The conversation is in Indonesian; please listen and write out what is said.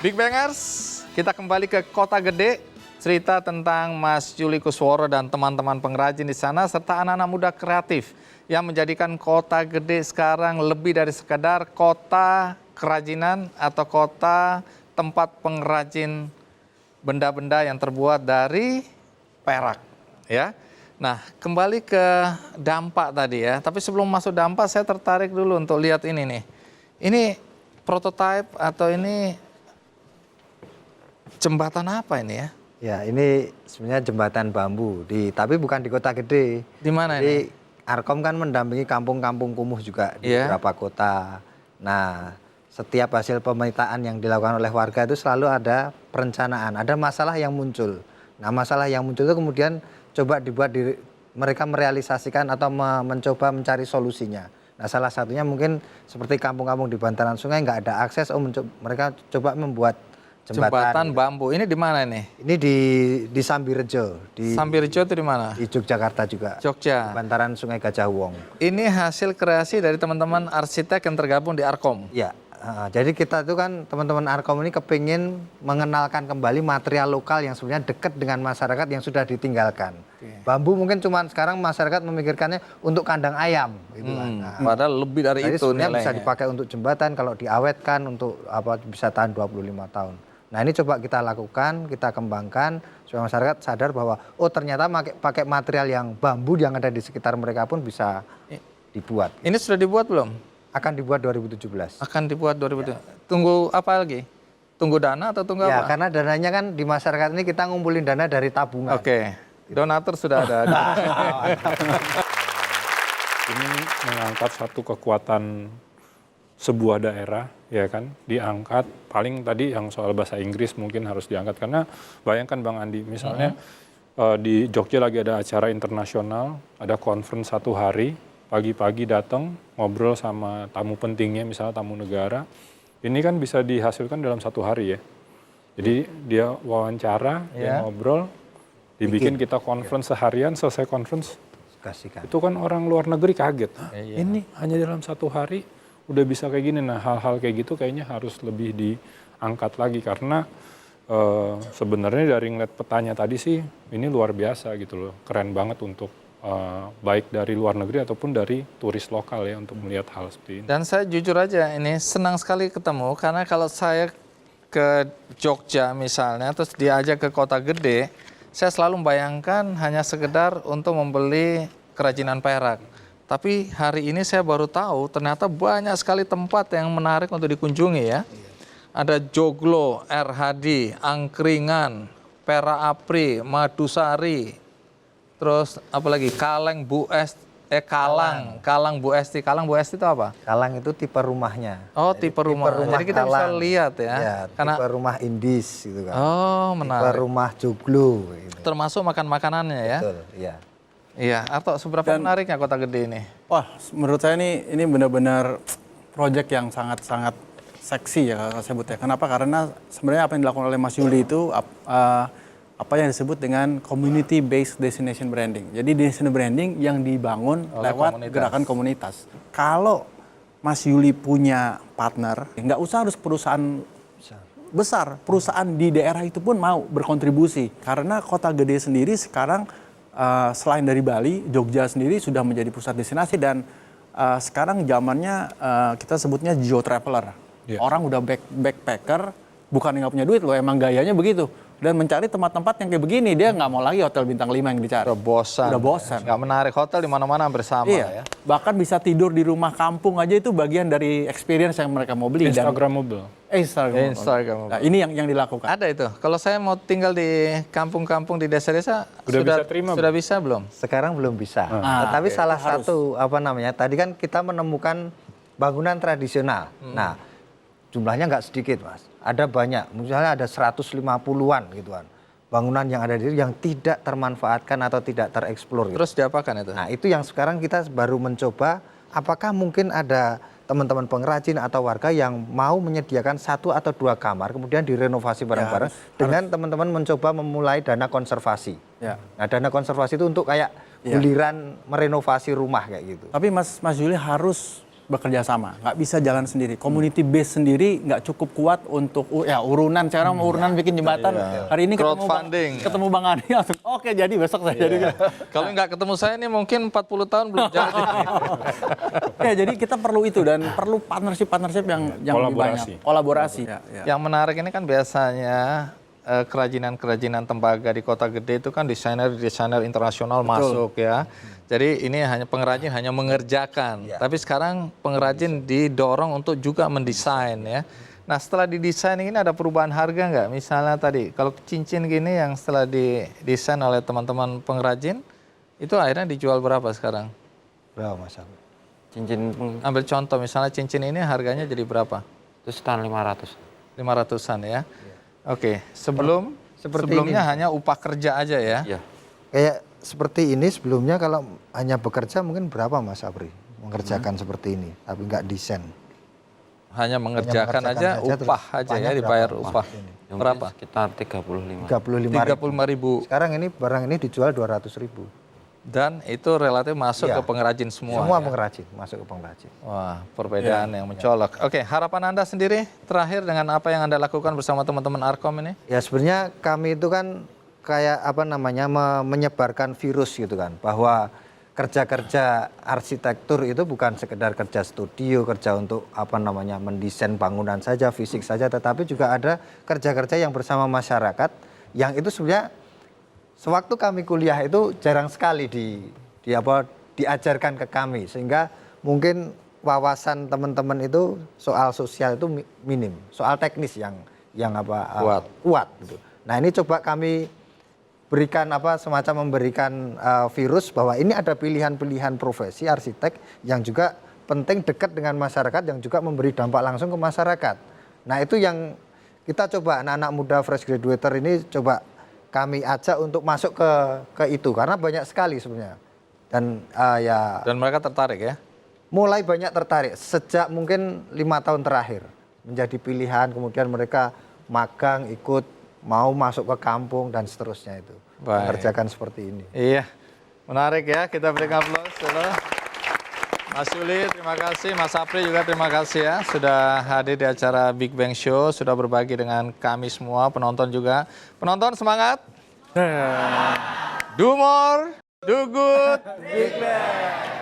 Big Bangers, kita kembali ke Kota Gede. Cerita tentang Mas Yuli Kusworo dan teman-teman pengrajin di sana serta anak-anak muda kreatif yang menjadikan Kota Gede sekarang lebih dari sekadar kota kerajinan atau kota tempat pengrajin benda-benda yang terbuat dari perak, ya. Nah, kembali ke dampak tadi ya. Tapi sebelum masuk dampak, saya tertarik dulu untuk lihat ini nih. Ini prototipe atau ini jembatan apa ini ya? Ya, ini sebenarnya jembatan bambu, tapi bukan di Kota Gede. Di mana Jadi, ini? Arkom kan mendampingi kampung-kampung kumuh juga di beberapa kota. Nah, setiap hasil pemetaan yang dilakukan oleh warga itu selalu ada perencanaan, ada masalah yang muncul. Nah, masalah yang muncul itu kemudian coba dibuat mereka merealisasikan atau mencoba mencari solusinya. Nah, salah satunya mungkin seperti kampung-kampung di bantaran sungai nggak ada akses, mereka coba membuat jembatan bambu. Ini di mana ini? Ini di Sambirejo. Sambirejo itu di mana? Di Yogyakarta juga. Jogja. Di bantaran Sungai Gajah Wong. Ini hasil kreasi dari teman-teman arsitek yang tergabung di Arkom. Ya, jadi kita itu kan teman-teman Arkom ini kepingin mengenalkan kembali material lokal yang sebenarnya dekat dengan masyarakat yang sudah ditinggalkan. Bambu mungkin cuma sekarang masyarakat memikirkannya untuk kandang ayam, gitu kan. Padahal lebih dari itu sebenarnya nilainya. bisa dipakai untuk jembatan, kalau diawetkan untuk bisa tahan 25 tahun. Nah, ini coba kita lakukan, kita kembangkan supaya masyarakat sadar bahwa ternyata pakai material yang bambu yang ada di sekitar mereka pun bisa dibuat. Ini sudah dibuat belum? Akan dibuat 2017. Akan dibuat 2017. Tunggu apa lagi? Tunggu dana atau tunggu Ya, apa? karena dananya kan di masyarakat ini kita ngumpulin dana dari tabungan. Oke. Donatur sudah ada. Ini mengangkat satu kekuatan sebuah daerah, ya kan, diangkat. Paling tadi yang soal bahasa Inggris mungkin harus diangkat, karena bayangkan Bang Andi, misalnya di Jogja lagi ada acara internasional, ada conference 1 hari, pagi-pagi datang ngobrol sama tamu pentingnya, misalnya tamu negara. Ini kan bisa dihasilkan dalam 1 hari ya. Jadi dia wawancara, dia ngobrol, dibikin kita conference seharian, selesai conference, Kasihkan. itu kan orang luar negeri kaget. Ini hanya dalam 1 hari udah bisa kayak gini. Nah, hal-hal kayak gitu kayaknya harus lebih diangkat lagi, karena sebenarnya dari ngeliat petanya tadi sih ini luar biasa gitu loh, keren banget untuk baik dari luar negeri ataupun dari turis lokal ya untuk melihat hal seperti ini. Dan saya jujur aja ini senang sekali ketemu, karena kalau saya ke Jogja misalnya terus diajak ke Kota Gede, saya selalu membayangkan hanya sekedar untuk membeli kerajinan perak. Tapi hari ini saya baru tahu ternyata banyak sekali tempat yang menarik untuk dikunjungi ya. Ada Joglo, RHD, Angkringan, Pera Apri, Madusari, terus apalagi Kaleng Bu Kalang Bu Esti. Kalang Bu Esti itu apa? Kalang itu tipe rumahnya. Oh, tipe rumah. Jadi kita bisa lihat ya. Ya, tipe rumah Indis gitu kan. Oh, menarik. Tipe rumah Joglo gitu. Termasuk makan-makanannya ya. Betul, iya. Iya, atau seberapa menariknya Kota Gede ini? Wah, menurut saya ini benar-benar proyek yang sangat-sangat seksi ya kalau saya sebut ya. Kenapa? Karena sebenarnya apa yang dilakukan oleh Mas Yuli itu apa yang disebut dengan community based destination branding. Jadi destination branding yang dibangun lewat gerakan komunitas. Kalau Mas Yuli punya partner, nggak usah harus perusahaan besar, perusahaan di daerah itu pun mau berkontribusi. Karena Kota Gede sendiri sekarang selain dari Bali, Jogja sendiri sudah menjadi pusat destinasi, dan sekarang zamannya kita sebutnya geo-traveler. Orang udah backpacker, bukan nggak punya duit loh, emang gayanya begitu. Dan mencari tempat-tempat yang kayak begini, dia nggak mau lagi hotel bintang 5 yang dicari. Udah bosan. Nggak menarik, hotel di mana-mana bersama ya. Bahkan bisa tidur di rumah kampung aja, itu bagian dari experience yang mereka mau beli. Instagramable. Instagram. Nah, ini yang dilakukan. Ada itu. Kalau saya mau tinggal di kampung-kampung di desa-desa, bisa terima, sudah bisa belum? Sekarang belum bisa. Tapi salah satu tadi kan kita menemukan bangunan tradisional. Nah, jumlahnya nggak sedikit, Mas. Ada banyak, misalnya ada 150-an gitu kan. Bangunan yang ada di yang tidak termanfaatkan atau tidak tereksplor. Gitu. Terus diapakan itu? Nah, itu yang sekarang kita baru mencoba, apakah mungkin ada teman-teman pengrajin atau warga yang mau menyediakan 1 atau 2 kamar, kemudian direnovasi bareng-bareng dengan teman-teman mencoba memulai dana konservasi. Nah, dana konservasi itu untuk kayak giliran merenovasi rumah kayak gitu. Tapi Mas Yuli harus bekerja sama, nggak bisa jalan sendiri. Community base sendiri nggak cukup kuat untuk urunan. Sekarang urunan bikin jembatan. Hari ini Crowdfunding. ketemu Bang Andi langsung, oke jadi besok saya jadi. Kalau nggak ketemu saya ini mungkin 40 tahun belum jadi. Ya, jadi kita perlu itu dan perlu partnership yang lebih banyak. Kolaborasi. Yang menarik ini kan biasanya kerajinan-kerajinan tembaga di kota gede itu kan desainer internasional masuk ya. Jadi ini hanya pengrajin hanya mengerjakan, tapi sekarang pengrajin didorong untuk juga mendesain ya. Nah setelah didesain ini ada perubahan harga nggak? Misalnya tadi kalau cincin gini yang setelah didesain oleh teman-teman pengrajin itu akhirnya dijual berapa sekarang? Berapa Mas Abri? Cincin Ambil contoh misalnya cincin ini harganya jadi berapa? itu sekitar 500. 500-an ya. Oke, sebelumnya ini. hanya upah kerja aja ya. Iya. Kayak seperti ini sebelumnya kalau hanya bekerja mungkin berapa Mas Abri mengerjakan seperti ini tapi nggak desain. Hanya mengerjakan aja terus upah aja ya, dibayar upah. Yang Berapa? Sekitar 35. 35.000. 35.000 Sekarang ini barang ini dijual 200.000. dan itu relatif masuk Iya. ke pengrajin semua. Semua ya? pengrajin masuk ke pengrajin. Wah, perbedaan yang mencolok. Oke, harapan Anda sendiri terakhir dengan apa yang Anda lakukan bersama teman-teman Arkom ini? Ya sebenarnya kami itu kan kayak apa namanya menyebarkan virus gitu kan bahwa kerja-kerja arsitektur itu bukan sekedar kerja studio, kerja untuk apa namanya mendesain bangunan saja, fisik saja, tetapi juga ada kerja-kerja yang bersama masyarakat yang itu sebenarnya sewaktu kami kuliah itu jarang sekali diajarkan ke kami sehingga mungkin wawasan teman-teman itu soal sosial itu minim, soal teknis yang kuat gitu. Nah, ini coba kami berikan semacam memberikan virus bahwa ini ada pilihan-pilihan profesi arsitek yang juga penting dekat dengan masyarakat yang juga memberi dampak langsung ke masyarakat. Nah, itu yang kita coba anak-anak muda fresh graduater ini coba kami ajak untuk masuk ke itu karena banyak sekali sebenarnya. Dan Dan mereka tertarik ya? mulai banyak tertarik sejak mungkin 5 tahun terakhir menjadi pilihan, kemudian mereka magang ikut mau masuk ke kampung dan seterusnya itu. Baik. Mengerjakan seperti ini. Iya, menarik ya. Kita berikan aplaus dulu. Mas Yuli, terima kasih. Mas Apri juga terima kasih ya. Sudah hadir di acara Big Bang Show. Sudah berbagi dengan kami semua, penonton juga. Penonton semangat. Do more, do good, Big Bang.